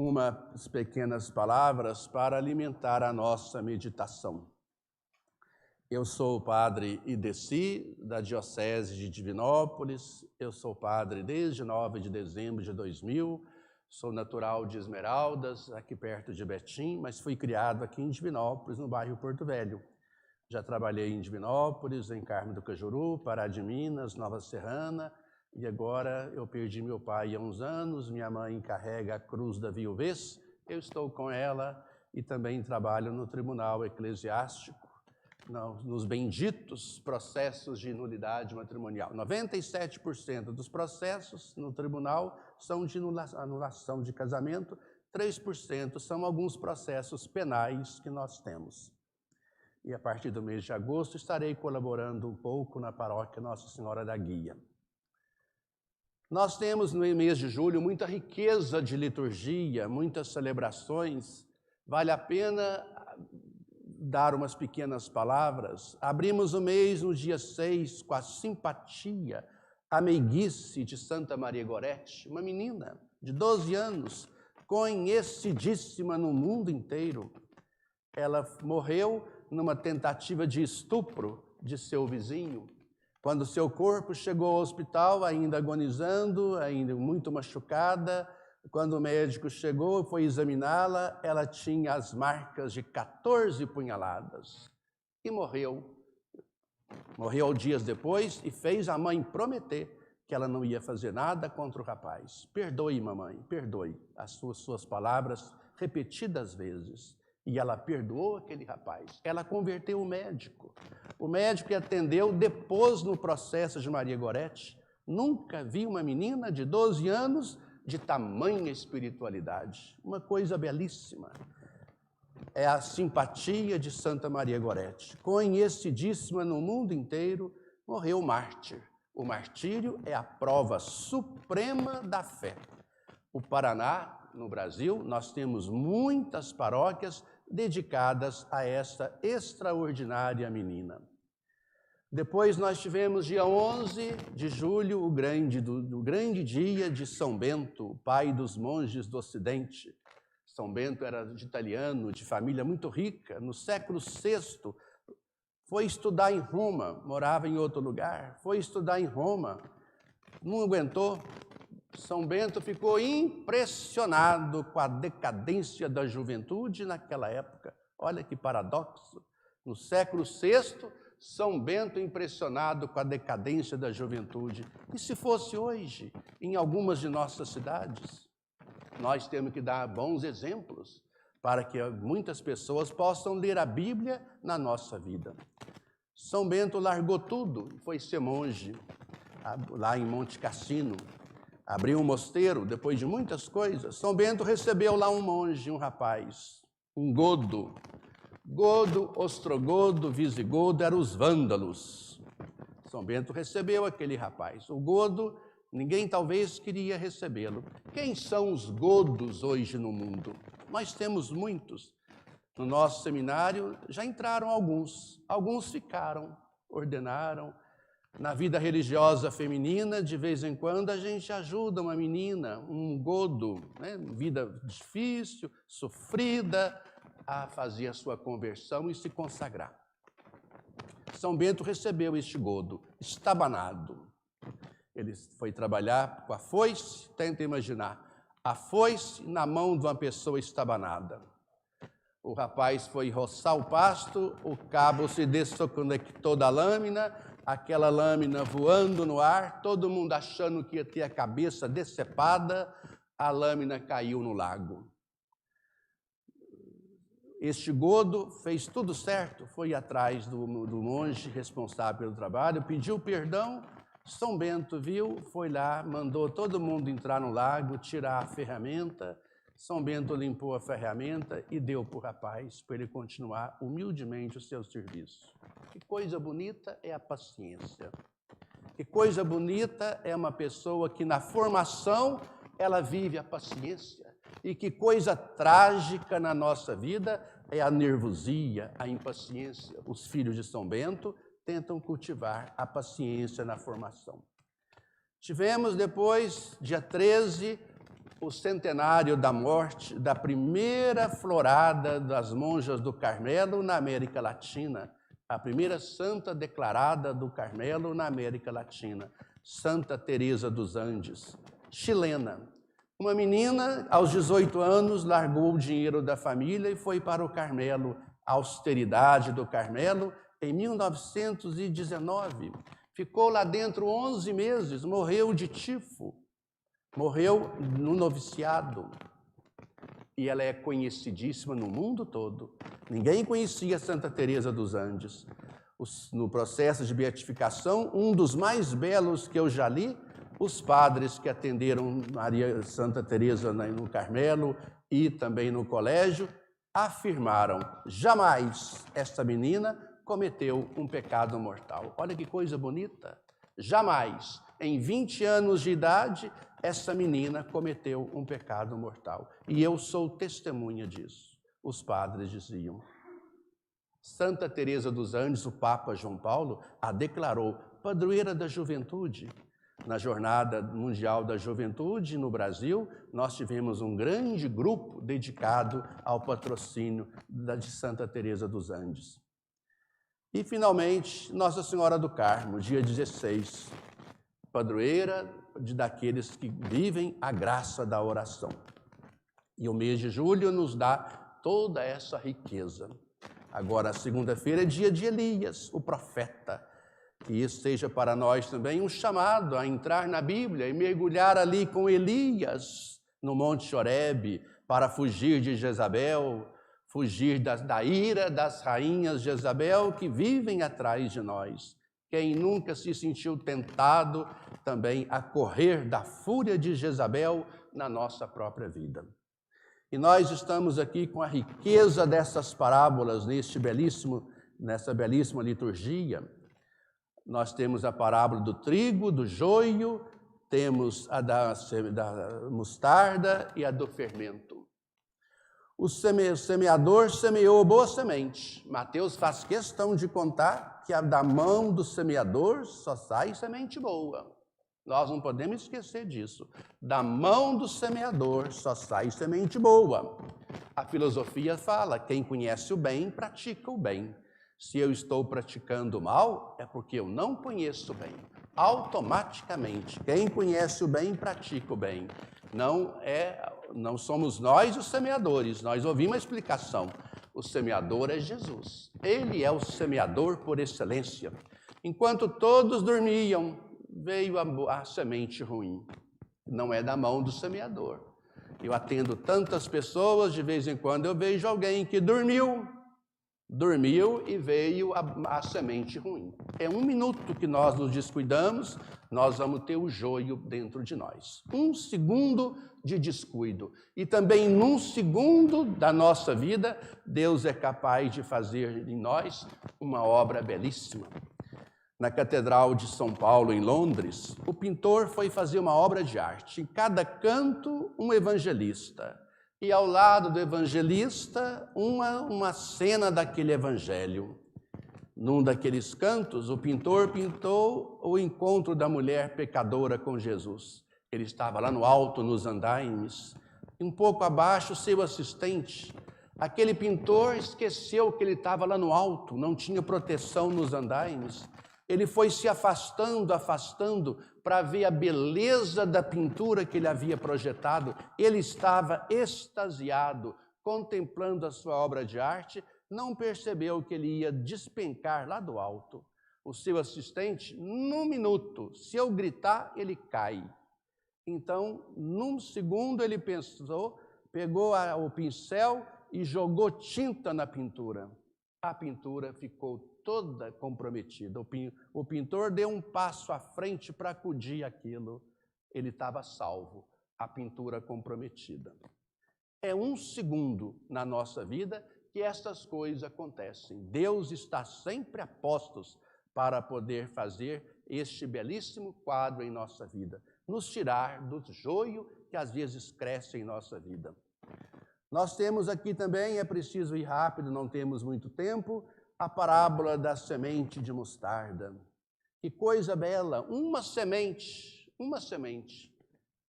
umas pequenas palavras para alimentar a nossa meditação. Eu sou o padre Ideci, da Diocese de Divinópolis. Eu sou padre desde 9 de dezembro de 2000. Sou natural de Esmeraldas, aqui perto de Betim, mas fui criado aqui em Divinópolis, no bairro Porto Velho. Já trabalhei em Divinópolis, em Carmo do Cajuru, Pará de Minas, Nova Serrana, e agora eu perdi meu pai há uns anos, minha mãe carrega a cruz da viuvez, eu estou com ela e também trabalho no Tribunal Eclesiástico, nos benditos processos de nulidade matrimonial. 97% dos processos no tribunal são de anulação de casamento, 3% são alguns processos penais que nós temos. E a partir do mês de agosto estarei colaborando um pouco na paróquia Nossa Senhora da Guia. Nós temos no mês de julho muita riqueza de liturgia, muitas celebrações. Vale a pena dar umas pequenas palavras. Abrimos o mês no dia 6 com a simpatia, a meiguice de Santa Maria Gorete, uma menina de 12 anos, conhecidíssima no mundo inteiro. Ela morreu numa tentativa de estupro de seu vizinho. Quando seu corpo chegou ao hospital, ainda agonizando, ainda muito machucada, quando o médico chegou e foi examiná-la, ela tinha as marcas de 14 punhaladas e morreu. Morreu dias depois e fez a mãe prometer que ela não ia fazer nada contra o rapaz. Perdoe, mamãe, perdoe as suas palavras repetidas vezes. E ela perdoou aquele rapaz. Ela converteu o médico. O médico que atendeu depôs no processo de Maria Gorete. Nunca vi uma menina de 12 anos de tamanha espiritualidade. Uma coisa belíssima. É a simpatia de Santa Maria Gorete. Conhecidíssima no mundo inteiro, morreu mártir. O martírio é a prova suprema da fé. O Paraná, no Brasil, nós temos muitas paróquias dedicadas a esta extraordinária menina. Depois nós tivemos dia 11 de julho, o grande dia de São Bento, o pai dos monges do Ocidente. São Bento era de italiano, de família muito rica. No século VI, foi estudar em Roma, morava em outro lugar, foi estudar em Roma, não aguentou. São Bento ficou impressionado com a decadência da juventude naquela época. Olha que paradoxo. No século VI, São Bento impressionado com a decadência da juventude. E se fosse hoje, em algumas de nossas cidades? Nós temos que dar bons exemplos para que muitas pessoas possam ler a Bíblia na nossa vida. São Bento largou tudo e foi ser monge lá em Monte Cassino. Abriu um mosteiro, depois de muitas coisas. São Bento recebeu lá um monge, um rapaz, um godo. Godo, ostrogodo, visigodo, eram os vândalos. São Bento recebeu aquele rapaz. O godo, ninguém talvez queria recebê-lo. Quem são os godos hoje no mundo? Nós temos muitos. No nosso seminário já entraram alguns. Alguns ficaram, ordenaram. Na vida religiosa feminina, de vez em quando, a gente ajuda uma menina, um godo, né? Vida difícil, sofrida, a fazer a sua conversão e se consagrar. São Bento recebeu este godo, estabanado. Ele foi trabalhar com a foice, tenta imaginar, a foice na mão de uma pessoa estabanada. O rapaz foi roçar o pasto, o cabo se desconectou da lâmina, aquela lâmina voando no ar, todo mundo achando que ia ter a cabeça decepada, a lâmina caiu no lago. Este godo fez tudo certo, foi atrás do monge responsável pelo trabalho, pediu perdão. São Bento viu, foi lá, mandou todo mundo entrar no lago, tirar a ferramenta. São Bento limpou a ferramenta e deu para o rapaz, para ele continuar humildemente o seu serviço. Que coisa bonita é a paciência. Que coisa bonita é uma pessoa que na formação ela vive a paciência. E que coisa trágica na nossa vida é a nervosia, a impaciência. Os filhos de São Bento tentam cultivar a paciência na formação. Tivemos depois, dia 13, o centenário da morte da primeira florada das monjas do Carmelo na América Latina, a primeira santa declarada do Carmelo na América Latina, Santa Teresa dos Andes, chilena. Uma menina, aos 18 anos, largou o dinheiro da família e foi para o Carmelo, a austeridade do Carmelo, em 1919. Ficou lá dentro 11 meses, morreu de tifo, morreu no noviciado. E ela é conhecidíssima no mundo todo. Ninguém conhecia Santa Teresa dos Andes. No processo de beatificação, um dos mais belos que eu já li, os padres que atenderam Santa Teresa no Carmelo e também no colégio, afirmaram: jamais esta menina cometeu um pecado mortal. Olha que coisa bonita. Jamais, em 20 anos de idade, essa menina cometeu um pecado mortal. E eu sou testemunha disso. Os padres diziam. Santa Teresa dos Andes, o Papa João Paulo, a declarou padroeira da juventude. Na Jornada Mundial da Juventude, no Brasil, nós tivemos um grande grupo dedicado ao patrocínio de Santa Teresa dos Andes. E, finalmente, Nossa Senhora do Carmo, dia 16, padroeira daqueles que vivem a graça da oração. E o mês de julho nos dá toda essa riqueza. Agora, segunda-feira é dia de Elias, o profeta. Que isso seja para nós também um chamado a entrar na Bíblia e mergulhar ali com Elias no Monte Horebe para fugir de Jezabel, fugir da ira das rainhas Jezabel que vivem atrás de nós. Quem nunca se sentiu tentado também a correr da fúria de Jezabel na nossa própria vida. E nós estamos aqui com a riqueza dessas parábolas nessa belíssima liturgia. Nós temos a parábola do trigo, do joio, temos a da mostarda e a do fermento. O semeador semeou boa semente. Mateus faz questão de contar que da mão do semeador só sai semente boa. Nós não podemos esquecer disso. Da mão do semeador só sai semente boa. A filosofia fala: quem conhece o bem, pratica o bem. Se eu estou praticando o mal, é porque eu não conheço o bem. Automaticamente, quem conhece o bem, pratica o bem. Não somos nós os semeadores, nós ouvimos a explicação. O semeador é Jesus. Ele é o semeador por excelência. Enquanto todos dormiam, veio a semente ruim. Não é da mão do semeador. Eu atendo tantas pessoas, de vez em quando eu vejo alguém que dormiu e veio a semente ruim. É um minuto que nós nos descuidamos, nós vamos ter o joio dentro de nós. Um segundo de descuido. E também num segundo da nossa vida, Deus é capaz de fazer em nós uma obra belíssima. Na Catedral de São Paulo, em Londres, o pintor foi fazer uma obra de arte. Em cada canto, um evangelista. E ao lado do evangelista, uma cena daquele evangelho. Num daqueles cantos, o pintor pintou o encontro da mulher pecadora com Jesus. Ele estava lá no alto, nos andaimes. Um pouco abaixo, seu assistente. Aquele pintor esqueceu que ele estava lá no alto, não tinha proteção nos andaimes. Ele foi se afastando para ver a beleza da pintura que ele havia projetado. Ele estava extasiado, contemplando a sua obra de arte, não percebeu que ele ia despencar lá do alto. O seu assistente, num minuto, se eu gritar, ele cai. Então, num segundo, ele pensou, pegou o pincel e jogou tinta na pintura. A pintura ficou toda comprometida. O pintor deu um passo à frente para acudir aquilo. Ele estava salvo, a pintura comprometida. É um segundo na nossa vida que essas coisas acontecem. Deus está sempre a postos para poder fazer este belíssimo quadro em nossa vida, nos tirar do joio que às vezes cresce em nossa vida. Nós temos aqui também, é preciso ir rápido, não temos muito tempo, a parábola da semente de mostarda. Que coisa bela, uma semente,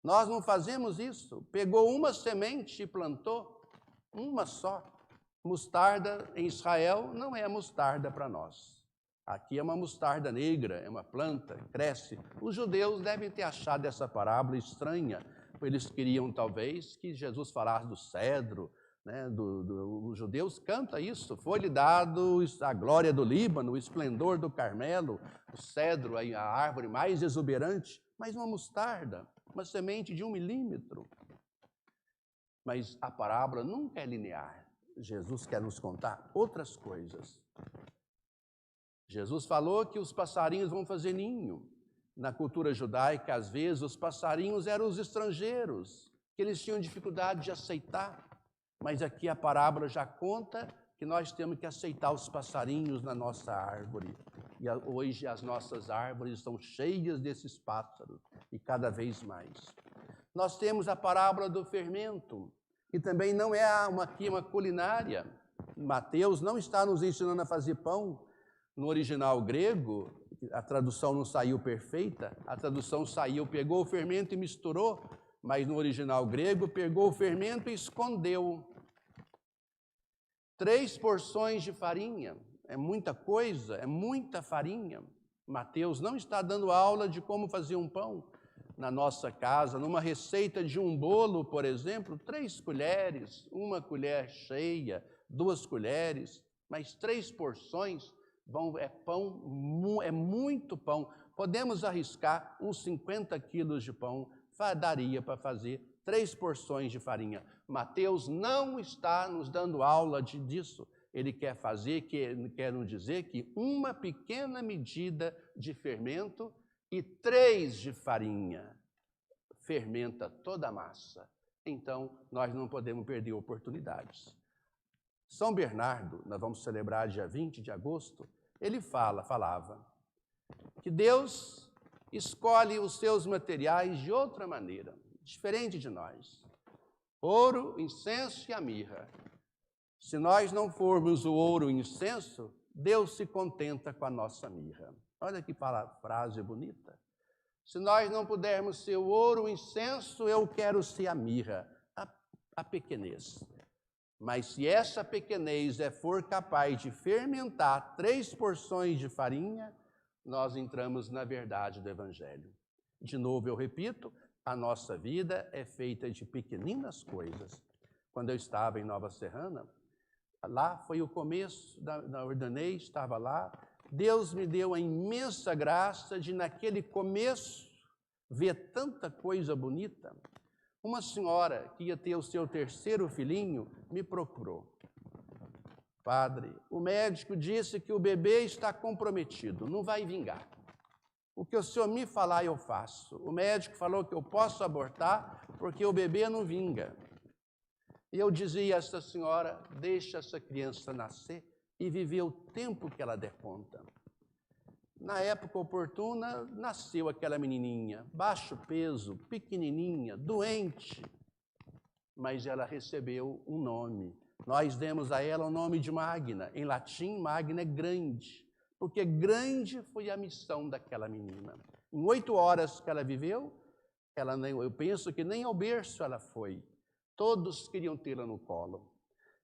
Nós não fazemos isso. Pegou uma semente e plantou, uma só. Mostarda em Israel não é mostarda para nós. Aqui é uma mostarda negra, é uma planta, cresce. Os judeus devem ter achado essa parábola estranha. Eles queriam, talvez, que Jesus falasse do cedro, né? Os judeus cantam isso. Foi-lhe dado a glória do Líbano, o esplendor do Carmelo, o cedro, a árvore mais exuberante, mas uma mostarda, uma semente de 1 milímetro. Mas a parábola nunca é linear. Jesus quer nos contar outras coisas. Jesus falou que os passarinhos vão fazer ninho. Na cultura judaica, às vezes, os passarinhos eram os estrangeiros, que eles tinham dificuldade de aceitar. Mas aqui a parábola já conta que nós temos que aceitar os passarinhos na nossa árvore. E hoje as nossas árvores estão cheias desses pássaros, e cada vez mais. Nós temos a parábola do fermento, que também não é aqui uma culinária. Mateus não está nos ensinando a fazer pão. No original grego, a tradução não saiu perfeita, a tradução saiu, pegou o fermento e misturou, mas no original grego, pegou o fermento e escondeu. 3 porções de farinha, é muita coisa, é muita farinha. Mateus não está dando aula de como fazer um pão. Na nossa casa, numa receita de um bolo, por exemplo, 3 colheres, 1 colher cheia, 2 colheres, mas 3 porções, é pão, é muito pão. Podemos arriscar uns 50 quilos de pão, daria para fazer 3 porções de farinha. Mateus não está nos dando aula disso. Ele quer quer nos dizer que 1 pequena medida de fermento e 3 de farinha fermenta toda a massa. Então, nós não podemos perder oportunidades. São Bernardo, nós vamos celebrar dia 20 de agosto, ele falava que Deus escolhe os seus materiais de outra maneira, diferente de nós. Ouro, incenso e a mirra. Se nós não formos o ouro e o incenso, Deus se contenta com a nossa mirra. Olha que frase bonita. Se nós não pudermos ser o ouro, o incenso, eu quero ser a mirra, a pequenez. Mas se essa pequenez for capaz de fermentar 3 porções de farinha, nós entramos na verdade do Evangelho. De novo, eu repito, a nossa vida é feita de pequeninas coisas. Quando eu estava em Nova Serrana, lá foi o começo da ordenei, estava lá. Deus me deu a imensa graça de, naquele começo, ver tanta coisa bonita. Uma senhora que ia ter o seu 3º filhinho me procurou. Padre, o médico disse que o bebê está comprometido, não vai vingar. O que o senhor me falar, eu faço. O médico falou que eu posso abortar porque o bebê não vinga. E eu dizia a essa senhora, deixa essa criança nascer e viver o tempo que ela der conta. Na época oportuna, nasceu aquela menininha, baixo peso, pequenininha, doente, mas ela recebeu um nome. Nós demos a ela o nome de Magna. Em latim, Magna é grande, porque grande foi a missão daquela menina. Em 8 horas que ela viveu, eu penso que nem ao berço ela foi. Todos queriam tê-la no colo.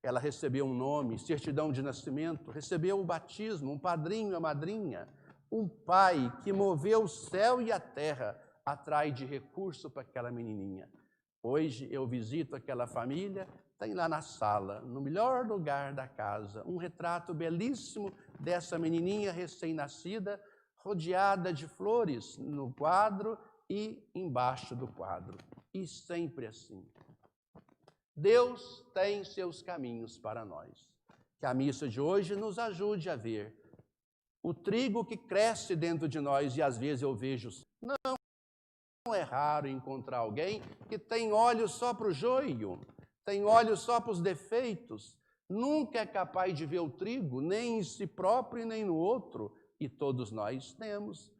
Ela recebeu um nome, certidão de nascimento, recebeu o batismo, um padrinho e a madrinha, um pai que moveu o céu e a terra atrás de recurso para aquela menininha. Hoje eu visito aquela família, tem lá na sala, no melhor lugar da casa, um retrato belíssimo dessa menininha recém-nascida, rodeada de flores no quadro e embaixo do quadro. E sempre assim. Deus tem seus caminhos para nós. Que a missa de hoje nos ajude a ver o trigo que cresce dentro de nós, e às vezes eu vejo, não é raro encontrar alguém que tem olhos só para o joio, tem olhos só para os defeitos, nunca é capaz de ver o trigo, nem em si próprio e nem no outro, e todos nós temos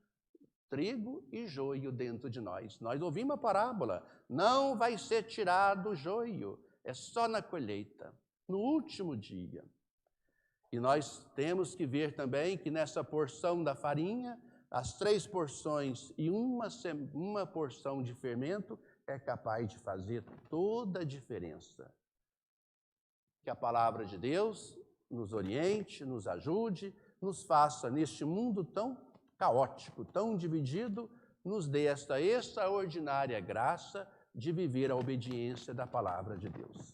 trigo e joio dentro de nós. Nós ouvimos a parábola, não vai ser tirado o joio, é só na colheita, no último dia. E nós temos que ver também que nessa porção da farinha, as 3 porções e uma porção de fermento é capaz de fazer toda a diferença. Que a palavra de Deus nos oriente, nos ajude, nos faça, neste mundo tão caótico, tão dividido, nos dê esta extraordinária graça de viver a obediência da palavra de Deus.